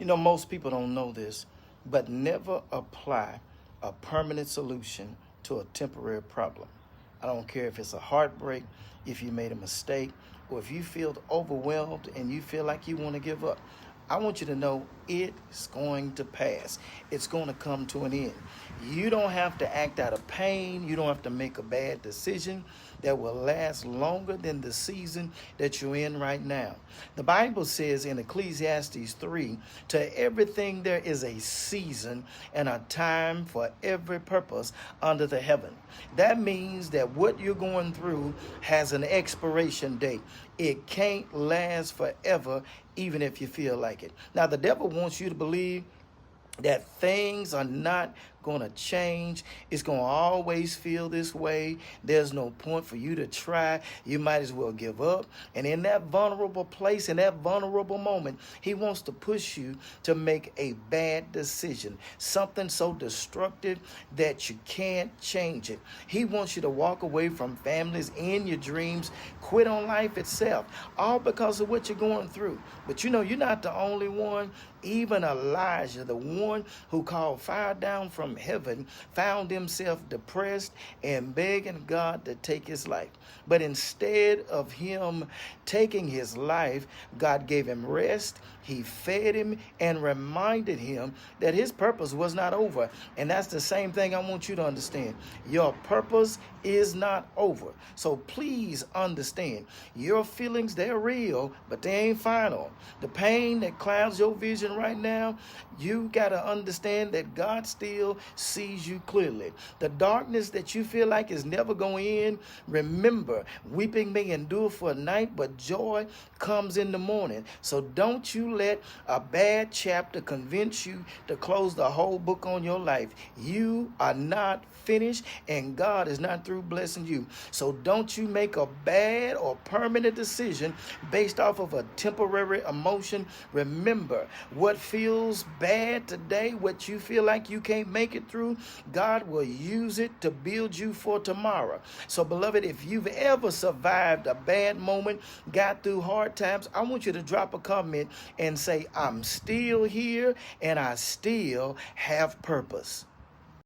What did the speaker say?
You know, most people don't know this, but never apply a permanent solution to a temporary problem. I don't care if it's a heartbreak, if you made a mistake, or if you feel overwhelmed and you feel like you want to give up. I want you to know it's going to pass. It's going to come to an end. You don't have to act out of pain. You don't have to make a bad decision that will last longer than the season that you're in right now. The Bible says in Ecclesiastes 3, to everything there is a season and a time for every purpose under the heaven. That means that what you're going through has an expiration date. It can't last forever, even if you feel like it. Now, the devil wants you to believe that things are not going to change. It's going to always feel this way. There's no point for you to try. You might as well give up. And in that vulnerable place, in that vulnerable moment, he wants to push you to make a bad decision, something so destructive that you can't change it. He wants you to walk away from families and your dreams, quit on life itself, all because of what you're going through. But you know, you're not the only one. Even Elijah, the one who called fire down from heaven, found himself depressed and begging God to take his life. But instead of him taking his life, God gave him rest. He fed him and reminded him that his purpose was not over. And that's the same thing I want you to understand. Your purpose is not over. So please understand, your feelings, they're real, but they ain't final. The pain that clouds your vision right now, you got to understand that God still sees you clearly. The darkness that you feel like is never going to end, remember, weeping may endure for a night, but joy comes in the morning. So don't you let a bad chapter convince you to close the whole book on your life. You are not finished, and God is not through blessing you. So don't you make a bad or permanent decision based off of a temporary emotion. Remember, what feels bad today, what you feel like you can't make it through, God will use it to build you for tomorrow. So beloved, if you've ever survived a bad moment, got through hard times, I want you to drop a comment and say, I'm still here and I still have purpose.